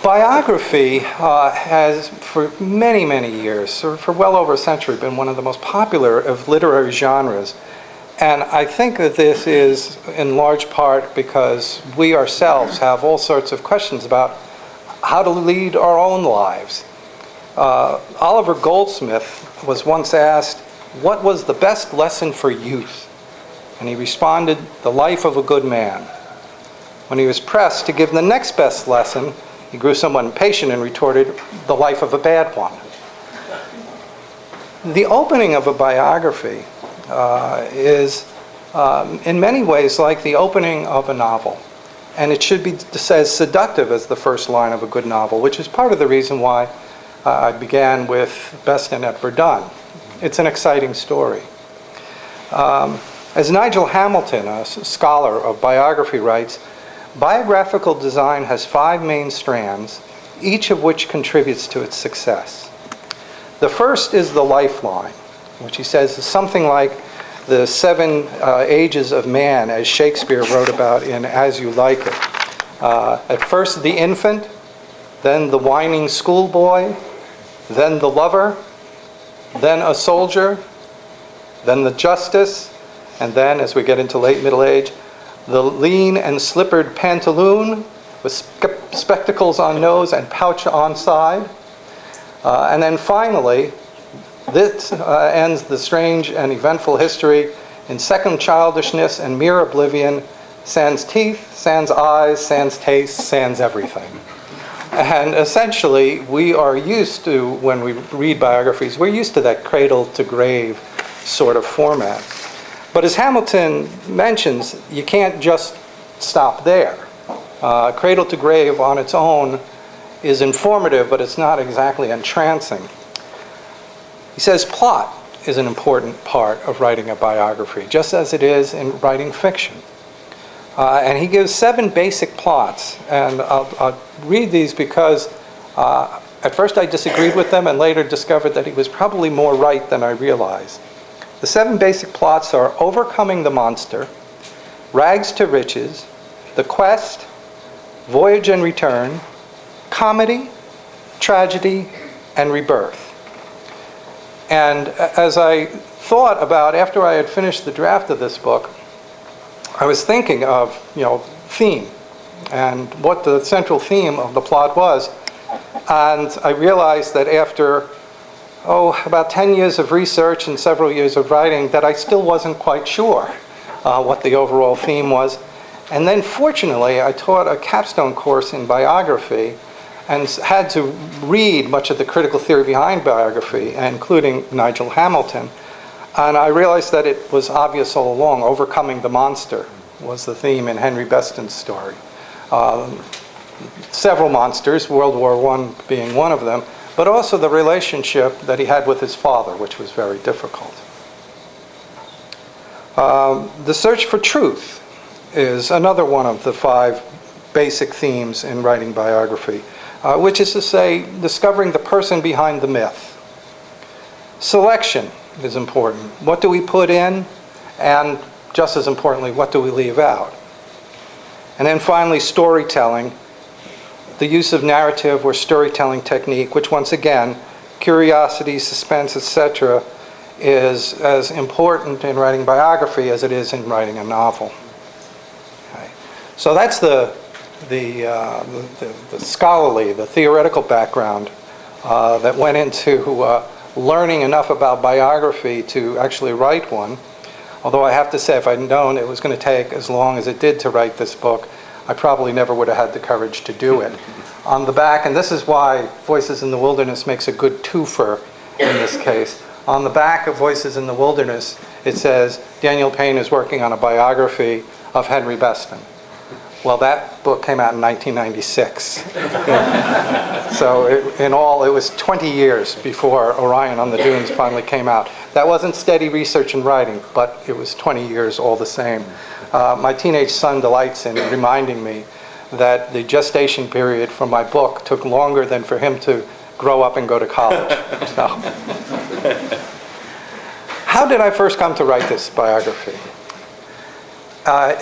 Biography has, for many, many years, or for well over a century, been one of the most popular of literary genres. And I think that this is in large part because we ourselves have all sorts of questions about how to lead our own lives. Oliver Goldsmith was once asked, "What was the best lesson for youth?" And he responded, "The life of a good man." When he was pressed to give the next best lesson, he grew somewhat impatient and retorted, "The life of a bad one." The opening of a biography is in many ways like the opening of a novel. And it should be as seductive as the first line of a good novel, which is part of the reason why I began with Beston at Verdun. It's an exciting story. As Nigel Hamilton, a scholar of biography, writes, biographical design has 5 main strands, each of which contributes to its success. The first is the lifeline, which he says is something like the 7 ages of man, as Shakespeare wrote about in As You Like It. At first the infant, then the whining schoolboy, then the lover, then a soldier, then the justice, and then, as we get into late middle age, the lean and slippered pantaloon with spectacles on nose and pouch on side. And then finally, this ends the strange and eventful history in second childishness and mere oblivion, sans teeth, sans eyes, sans taste, sans everything. And essentially, we are used to, when we read biographies, we're used to that cradle-to-grave sort of format. But as Hamilton mentions, you can't just stop there. Cradle-to-grave on its own is informative, but it's not exactly entrancing. He says plot is an important part of writing a biography, just as it is in writing fiction. And he gives 7 basic plots, and I'll read these because at first I disagreed with them and later discovered that he was probably more right than I realized. The 7 basic plots are overcoming the monster, rags to riches, the quest, voyage and return, comedy, tragedy, and rebirth. And as I thought about, after I had finished the draft of this book, I was thinking of, theme and what the central theme of the plot was. And I realized that after, about 10 years of research and several years of writing, that I still wasn't quite sure what the overall theme was. And then fortunately, I taught a capstone course in biography and had to read much of the critical theory behind biography, including Nigel Hamilton. And I realized that it was obvious all along. Overcoming the monster was the theme in Henry Beston's story. Several monsters, World War I being one of them, but also the relationship that he had with his father, which was very difficult. The search for truth is another one of the 5 basic themes in writing biography, which is to say, discovering the person behind the myth. Selection is important. What do we put in? And just as importantly, what do we leave out? And then finally, storytelling. The use of narrative or storytelling technique, which once again, curiosity, suspense, etc., is as important in writing biography as it is in writing a novel. Okay. So that's the scholarly, the theoretical background that went into learning enough about biography to actually write one. Although I have to say, if I'd known it was going to take as long as it did to write this book, I probably never would have had the courage to do it. On the back, and this is why Voices in the Wilderness makes a good twofer in this case. On the back of Voices in the Wilderness, it says, Daniel Payne is working on a biography of Henry Beston. Well, that book came out in 1996. So in all, it was 20 years before Orion on the Dunes finally came out. That wasn't steady research and writing, but it was 20 years all the same. My teenage son delights in reminding me that the gestation period for my book took longer than for him to grow up and go to college. So, how did I first come to write this biography?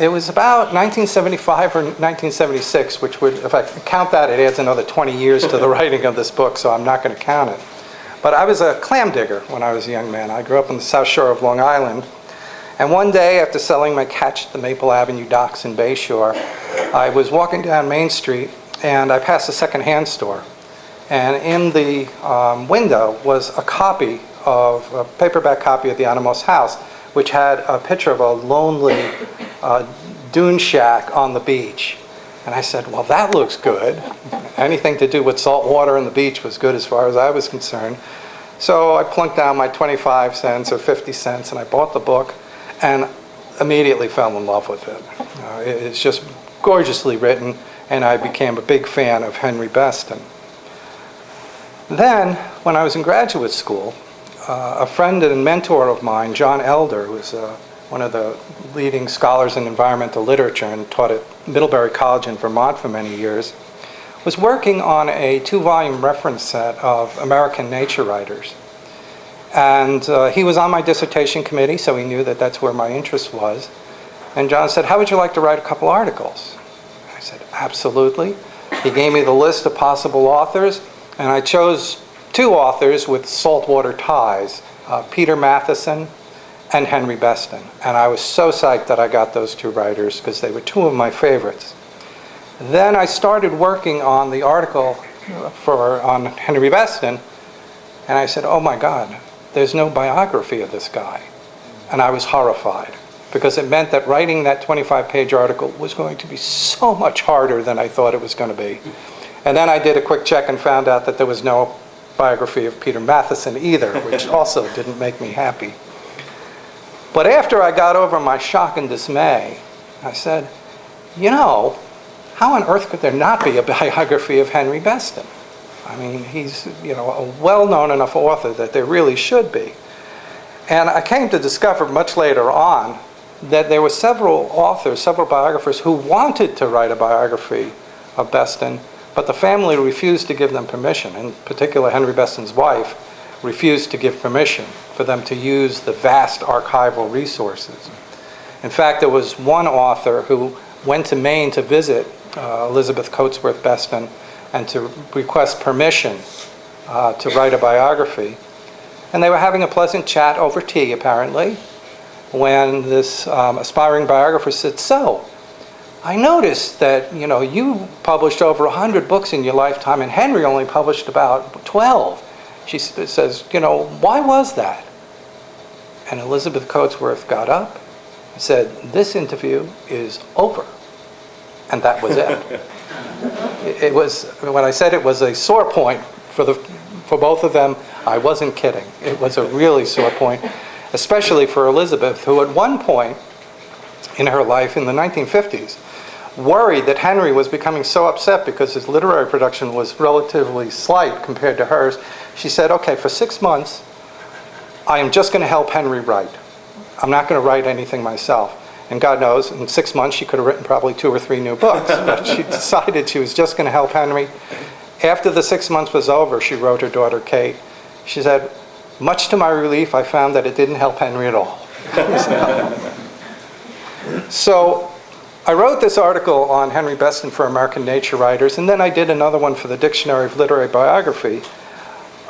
It was about 1975 or 1976, which would, if I count that, it adds another 20 years to the writing of this book, so I'm not going to count it. But I was a clam digger when I was a young man. I grew up on the South Shore of Long Island. And one day, after selling my catch at the Maple Avenue docks in Bayshore, I was walking down Main Street, and I passed a secondhand store. And in the window was a paperback copy of The Animals House, which had a picture of a lonely dune shack on the beach. And I said, well, that looks good. Anything to do with salt water and the beach was good as far as I was concerned. So I plunked down my 25 cents or 50 cents, and I bought the book and immediately fell in love with it. It's just gorgeously written, and I became a big fan of Henry Beston. Then, when I was in graduate school, a friend and mentor of mine, John Elder, who was one of the leading scholars in environmental literature and taught at Middlebury College in Vermont for many years, was working on a 2-volume reference set of American nature writers. And he was on my dissertation committee, so he knew that that's where my interest was. And John said, how would you like to write a couple articles? I said, absolutely. He gave me the list of possible authors, and I chose 2 authors with saltwater ties, Peter Matheson and Henry Beston. And I was so psyched that I got those 2 writers because they were 2 of my favorites. Then I started working on the article on Henry Beston, and I said, oh my God, there's no biography of this guy. And I was horrified because it meant that writing that 25-page article was going to be so much harder than I thought it was going to be. And then I did a quick check and found out that there was no biography of Peter Matheson either, which also didn't make me happy. But after I got over my shock and dismay, I said, you know, how on earth could there not be a biography of Henry Beston? I mean, he's, a well-known enough author that there really should be. And I came to discover much later on that there were several authors, several biographers who wanted to write a biography of Beston, but the family refused to give them permission. In particular, Henry Beston's wife refused to give permission for them to use the vast archival resources. In fact, there was one author who went to Maine to visit Elizabeth Coatsworth Beston and to request permission to write a biography. And they were having a pleasant chat over tea, apparently, when this aspiring biographer said, so, I noticed that, you published over 100 books in your lifetime, and Henry only published about 12. She says, why was that? And Elizabeth Coatsworth got up and said, this interview is over. And that was it. It was, when I said it was a sore point for both of them, I wasn't kidding. It was a really sore point, especially for Elizabeth, who at one point in her life in the 1950s worried that Henry was becoming so upset because his literary production was relatively slight compared to hers. She said, okay, for 6 months, I am just going to help Henry write. I'm not going to write anything myself. And God knows, in 6 months, she could have written probably 2 or 3 new books. But she decided she was just going to help Henry. After the 6 months was over, she wrote her daughter, Kate. She said, much to my relief, I found that it didn't help Henry at all. So I wrote this article on Henry Beston for American Nature Writers, and then I did another one for the Dictionary of Literary Biography.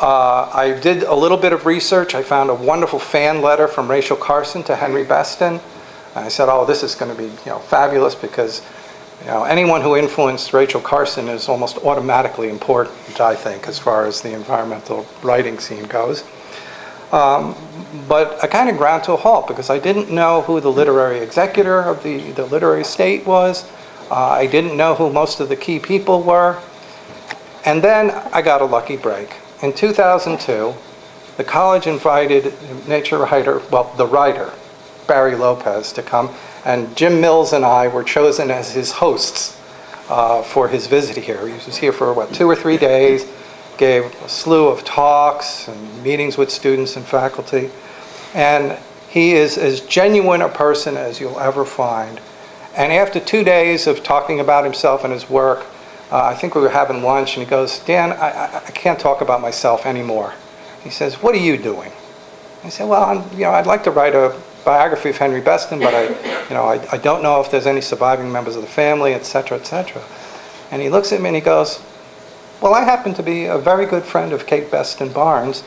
I did a little bit of research. I found a wonderful fan letter from Rachel Carson to Henry Beston. And I said, oh, this is going to be fabulous because anyone who influenced Rachel Carson is almost automatically important, I think, as far as the environmental writing scene goes. But I kind of ground to a halt because I didn't know who the literary executor of the literary estate was. I didn't know who most of the key people were. And then I got a lucky break. In 2002, the college invited nature writer, the writer, Barry Lopez, to come, and Jim Mills and I were chosen as his hosts for his visit here. He was here for 2 or 3 days, gave a slew of talks and meetings with students and faculty, and he is as genuine a person as you'll ever find. And after 2 days of talking about himself and his work, I think we were having lunch, and he goes, Dan, I can't talk about myself anymore. He says, what are you doing? I said, well, I'd like to write a Biography of Henry Beston, but I don't know if there's any surviving members of the family, etc., etc. And he looks at me and he goes, well, I happen to be a very good friend of Kate Beston Barnes,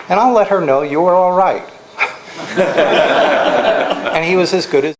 and I'll let her know you were all right. And he was as good as